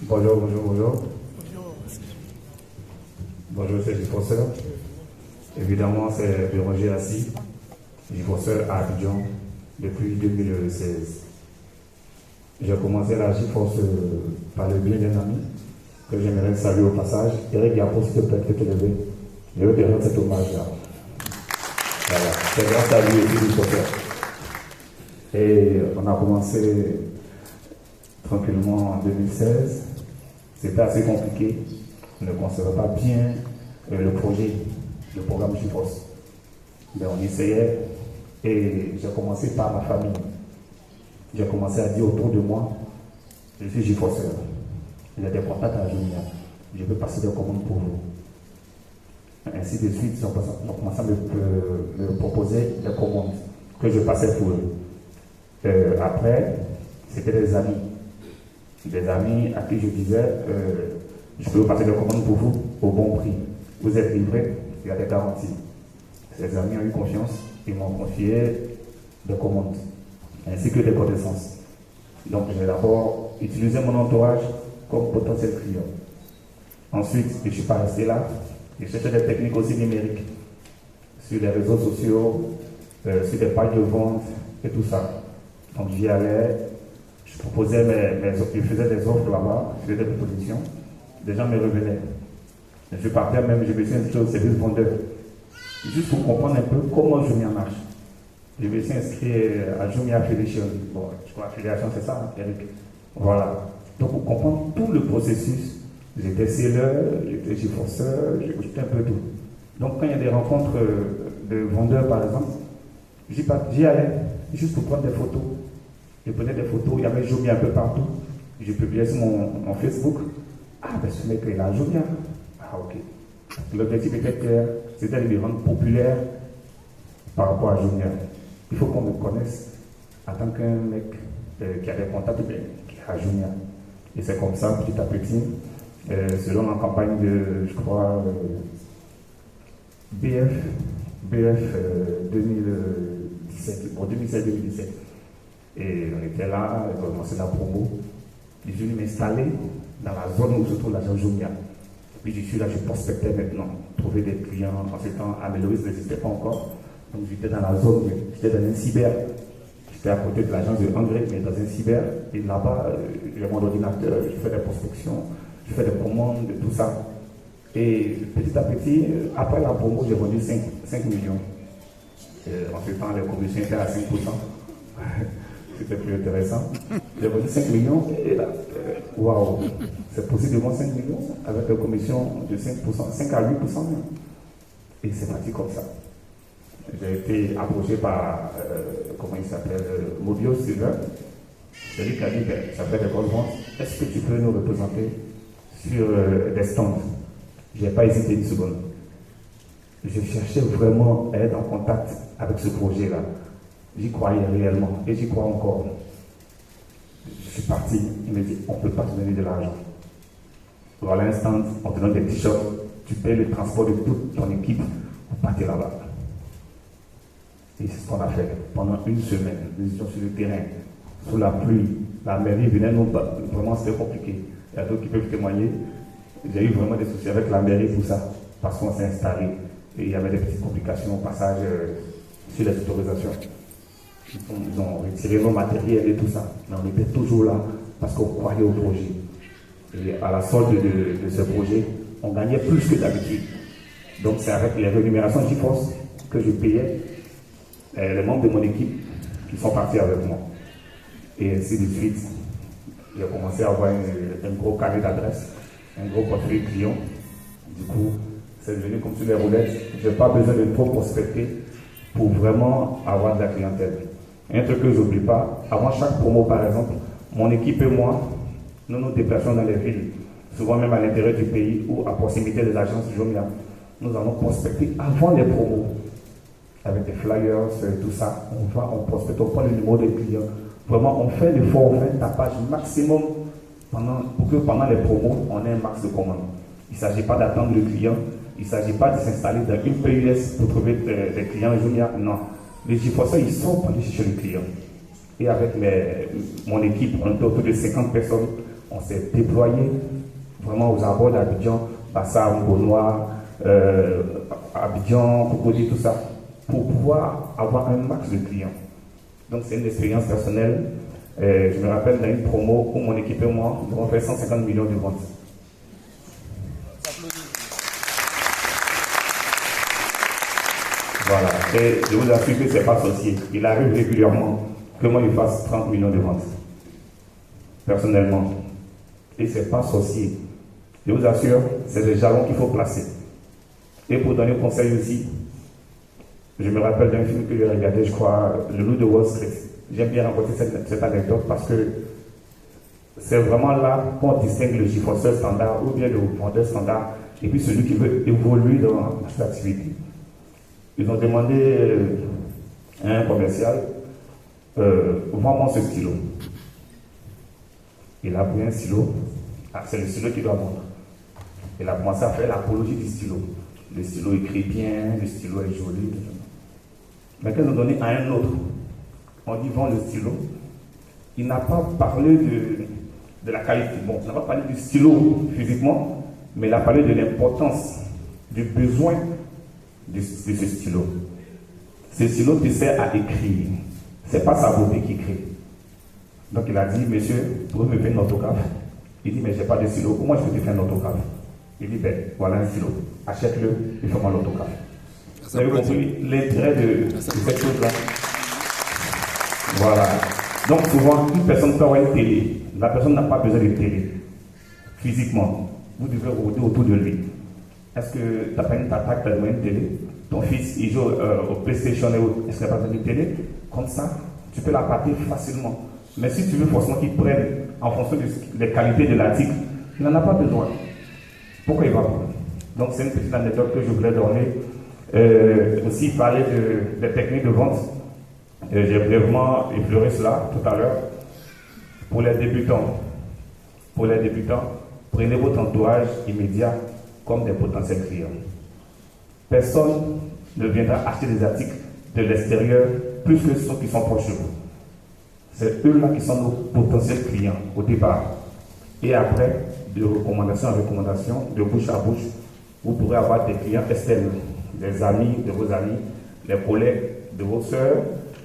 Bonjour. Bonjour, c'est Gifosseur. Évidemment, c'est de Roger Assis, Gifosseur à Abidjan depuis 2016. J'ai commencé la Gifosse par le biais d'un ami que j'aimerais saluer au passage. Eric Yapo, s'il te plaît, te lever. Je veux te rendre cet hommage-là. Voilà. C'est grâce à lui aussi, Gifosseur. Et on a commencé tranquillement en 2016. C'était assez compliqué. On ne concevait pas bien le projet, le programme GIFOS. Mais on essayait et j'ai commencé par ma famille. J'ai commencé à dire autour de moi, je suis GIFOSeur. J'ai des contacts à Jumia. Je peux passer des commandes pour vous. Ainsi de suite, ils ont commencé à me proposer des commandes que je passais pour eux. Après, c'était des amis. Des amis à qui je disais, je peux vous passer des commandes pour vous au bon prix. Vous êtes livrés, il y a des garanties. Ces amis ont eu confiance, ils m'ont confié des commandes, ainsi que des connaissances. Donc j'ai d'abord utilisé mon entourage comme potentiel client. Ensuite, je ne suis pas resté là, j'ai cherché des techniques aussi numériques, sur les réseaux sociaux, sur des pages de vente et tout ça. Donc j'y allais. Je proposais je faisais des offres là-bas, je faisais des propositions. Les gens me revenaient. Je suis parti même, je me suis inscrit au service vendeur. Juste pour comprendre un peu comment Jumia marche. Je me suis inscrit à Jumia Affiliation. Bon, je crois affiliation, c'est ça, Eric. Voilà. Donc pour comprendre tout le processus, j'étais seller, j'étais GIFOSeur, j'étais un peu tout. Donc quand il y a des rencontres de vendeurs, par exemple, j'y allais juste pour prendre des photos. Je prenais des photos, il y avait Jumia un peu partout. Je publiais sur mon Facebook. Ah, ben ce mec, il a Jumia. Ah, ok. L'objectif était clair, c'était de me rendre populaire par rapport à Jumia. Il faut qu'on me connaisse en tant qu'un mec qui a des contacts, qui a Jumia. Et c'est comme ça, petit à petit, selon la campagne de, je crois, BF 2017, bon, 2016-2017. Et on était là, on a commencé la promo. Je suis venu m'installer dans la zone où se trouve l'agent Jumia. Puis je suis là, je prospectais maintenant, trouver des clients. En ce temps, Améloïse n'existait pas encore. Donc j'étais dans la zone, j'étais dans un cyber. J'étais à côté de l'agence de Hongrie, mais dans un cyber. Et là-bas, j'ai mon ordinateur, je fais des prospections, je fais des commandes, tout ça. Et petit à petit, après la promo, j'ai vendu 5 millions. En ce temps, les commissions étaient à 5%. C'était plus intéressant. J'ai vendu 5 millions et là, waouh, c'est possible de vendre 5 millions avec une commission de 5%, 5 à 8%. Et c'est parti comme ça. J'ai été approché par, comment il s'appelle, Mobio Silver. C'est lui qui a dit, ça fait des grosses ventes. Est-ce que tu peux nous représenter sur des stands? Je n'ai pas hésité une seconde. Je cherchais vraiment à être en contact avec ce projet-là. J'y croyais réellement et j'y crois encore. Je suis parti, il me dit, on ne peut pas te donner de l'argent. Voilà un stand, on te donne des t-shirts, tu payes le transport de toute ton équipe pour partir là-bas. Et c'est ce qu'on a fait. Pendant une semaine, nous étions sur le terrain, sous la pluie, la mairie venait nous battre. Vraiment, c'était compliqué. Il y a d'autres qui peuvent témoigner. J'ai eu vraiment des soucis avec la mairie pour ça, parce qu'on s'est installé. Et il y avait des petites complications au passage sur les autorisations. Ils ont retiré nos matériels et tout ça. Mais on était toujours là parce qu'on croyait au projet. Et à la solde de ce projet, on gagnait plus que d'habitude. Donc c'est avec les rémunérations GIFOS que je payais les membres de mon équipe qui sont partis avec moi. Et ainsi de suite. J'ai commencé à avoir un gros carnet d'adresses, un gros portefeuille client. Du coup, c'est devenu comme sur les roulettes. Je n'ai pas besoin de trop prospecter pour vraiment avoir de la clientèle. Un truc que je n'oublie pas, avant chaque promo par exemple, mon équipe et moi, nous nous déplaçons dans les villes, souvent même à l'intérieur du pays ou à proximité des agences Jumia. Nous allons prospecter avant les promos, avec des flyers, tout ça. On va, on prospecte, on prend le numéro des clients. Vraiment, on fait l'effort, on fait un tapage maximum pour que pendant les promos, on ait un max de commandes. Il ne s'agit pas d'attendre le client, il ne s'agit pas de s'installer dans une PUS pour trouver des clients Jumia, non. Les GIFOSeurs, ils sont pour aller chercher le client. Et avec mon équipe, on était autour de 50 personnes On s'est déployé vraiment aux abords d'Abidjan, Bassam, Beaunois, Abidjan, Cocody, tout ça, pour pouvoir avoir un max de clients. Donc c'est une expérience personnelle. Je me rappelle dans une promo où mon équipe et moi, nous avons fait 150 millions de ventes. Voilà. Et je vous assure que ce n'est pas sorcier. Il arrive régulièrement que moi, il fasse 30 millions de ventes. Personnellement. Et ce n'est pas sorcier. Je vous assure, c'est des jalons qu'il faut placer. Et pour donner un conseil aussi, je me rappelle d'un film que j'ai regardé, je crois, Le Loup de Wall Street. J'aime bien raconter cette anecdote parce que c'est vraiment là qu'on distingue le chiffreur standard ou bien le vendeur standard et puis celui qui veut évoluer dans cette activité. Ils ont demandé à un commercial, vends-moi ce stylo. Il a pris un stylo, c'est le stylo qu'il doit vendre. Il a commencé à faire l'apologie du stylo. Le stylo écrit bien, le stylo est joli. Mais quand ils ont donné à un autre, on dit vends le stylo. Il n'a pas parlé de la qualité. Bon, il n'a pas parlé du stylo physiquement, mais il a parlé de l'importance, du besoin de ce stylo. Ce stylo te sert à écrire. Ce n'est pas sa beauté qui écrit. Donc il a dit, monsieur, vous pouvez me faire un autographe? Il dit, mais je n'ai pas de stylo. Comment je peux te faire un autographe? Il dit, ben voilà un stylo. Achète-le et fais-moi l'autographe. Vous avez compris l'intérêt de cette chose-là? Voilà. Donc souvent, une personne peut avoir une télé. La personne n'a pas besoin de télé. Physiquement. Vous devez rôder autour de lui. Est-ce que tu n'as pas une attaque, tu as besoin de télé? Ton fils, il joue au PlayStation et autres. Est-ce qu'il n'a pas besoin de télé? Comme ça, tu peux la partir facilement. Mais si tu veux forcément qu'il prenne en fonction des qualités de l'article, il n'en a pas besoin. Pourquoi il va prendre? Donc c'est une petite anecdote que je voulais donner. Aussi parler des techniques de vente. J'ai brièvement effleuré cela tout à l'heure. Pour les débutants, prenez votre entourage immédiat comme des potentiels clients. Personne ne viendra acheter des articles de l'extérieur plus que ceux qui sont proches de vous. C'est eux-là qui sont nos potentiels clients au départ. Et après, de recommandation en recommandation, de bouche à bouche, vous pourrez avoir des clients externes, des amis de vos amis, les collègues de vos sœurs,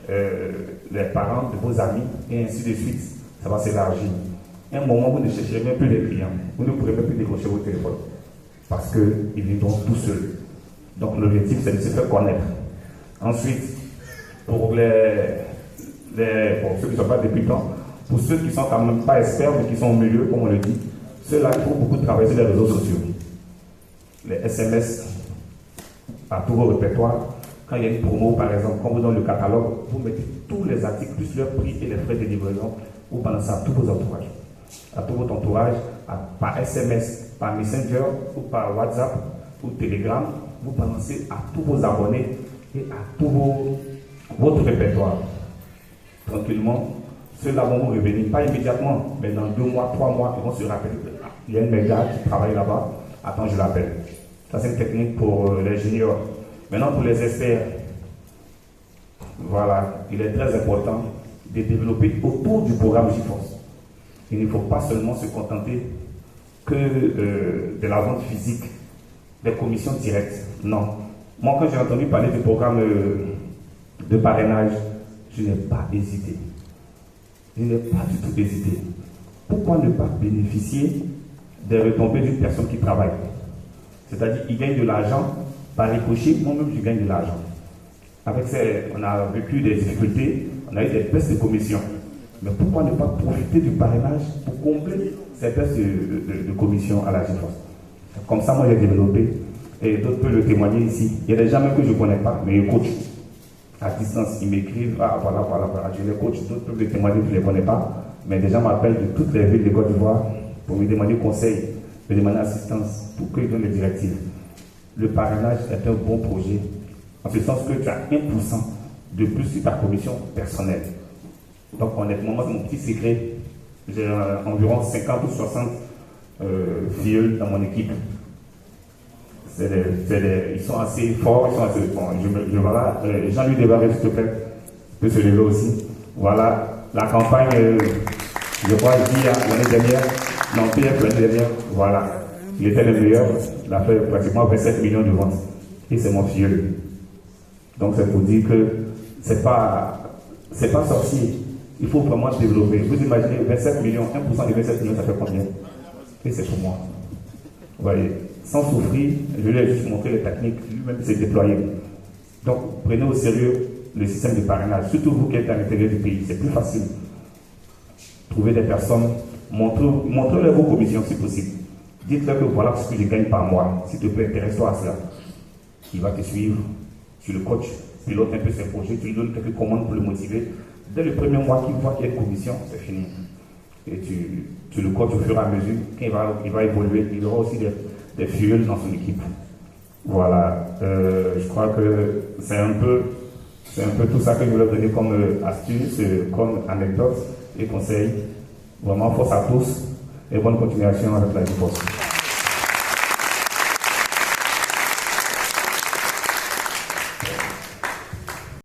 les parents de vos amis, et ainsi de suite. Ça va s'élargir. À un moment, vous ne chercherez même plus les clients. Vous ne pourrez même plus décrocher vos téléphones. Parce qu'ils viendront tout seuls. Donc l'objectif, c'est de se faire connaître. Ensuite, pour ceux qui ne sont pas débutants, pour ceux qui ne sont quand même pas experts, mais qui sont au milieu, comme on le dit, ceux-là, il faut beaucoup travailler sur les réseaux sociaux. Les SMS à tous vos répertoires. Quand il y a une promo, par exemple, quand vous donnez le catalogue, vous mettez tous les articles, plus leur prix et les frais de livraison, vous balancez à tous vos entourages. À tout votre entourage, par SMS, par Messenger, ou par WhatsApp, ou Telegram, vous balancez à tous vos abonnés et à tout votre répertoire. Tranquillement, ceux-là vont vous revenir, pas immédiatement, mais dans 2 mois, 3 mois, ils vont se rappeler. Il y a un média qui travaille là-bas, attends, je l'appelle. Ça, c'est une technique pour les juniors. Maintenant, pour les experts, voilà, il est très important de développer autour du programme GIFOS. Il ne faut pas seulement se contenter que de la vente physique, des commissions directes. Non. Moi, quand j'ai entendu parler du programme de parrainage, je n'ai pas hésité. Je n'ai pas du tout hésité. Pourquoi ne pas bénéficier des retombées d'une personne qui travaille? C'est-à-dire qu'il gagne de l'argent, par ricochet, moi-même je gagne de l'argent. Avec on a vécu des difficultés, on a eu des baisses de commission. Mais pourquoi ne pas profiter du parrainage pour combler ces baisses de commission à la GIFOS? Comme ça, moi j'ai développé, et d'autres peuvent le témoigner ici. Il y a des gens même que je ne connais pas, mais ils coachent. À distance, ils m'écrivent, ah voilà, je les coach, d'autres peuvent le témoigner, je ne les connais pas. Mais des gens m'appellent de toutes les villes de Côte d'Ivoire pour me demander conseil, me demander assistance, pour qu'ils donnent les directives. Le parrainage est un bon projet, en ce sens que tu as 1% de plus sur ta commission personnelle. Donc honnêtement, moi c'est mon petit secret. J'ai environ 50 ou 60 filles dans mon équipe. Ils sont assez forts, ils sont assez bons. Voilà, Jean-Louis Desbarrés, s'il te plaît, peut se lever aussi. Voilà, la campagne, je crois, l'année dernière, Non, Pierre, l'année dernière, voilà. Il était le meilleur. Il a fait pratiquement 27 millions de ventes. Et c'est mon filleul. Donc c'est pour dire que c'est pas sorcier. Il faut vraiment développer. Vous imaginez 27 millions, 1% de 27 millions, ça fait combien? Et c'est pour moi. Vous voyez, sans souffrir, je lui ai juste montré les techniques, lui-même s'est déployé. Donc prenez au sérieux le système de parrainage, surtout vous qui êtes à l'intérieur du pays, c'est plus facile. Trouvez des personnes, montrez-leur vos commissions si possible. Dites-leur que voilà ce que je gagne par mois. S'il te plaît, intéresse-toi à cela. Il va te suivre. Tu le coach, pilote un peu ses projets, tu lui donnes quelques commandes pour le motiver. Dès le premier mois qu'il voit qu'il y a une commission, c'est fini. Et tu le coaches au fur et à mesure. Quand il va évoluer, il aura aussi des fuels dans son équipe. Voilà. Je crois que c'est un peu tout ça que je voulais donner comme astuce, comme anecdote et conseil. Vraiment, force à tous et bonne continuation avec la vie.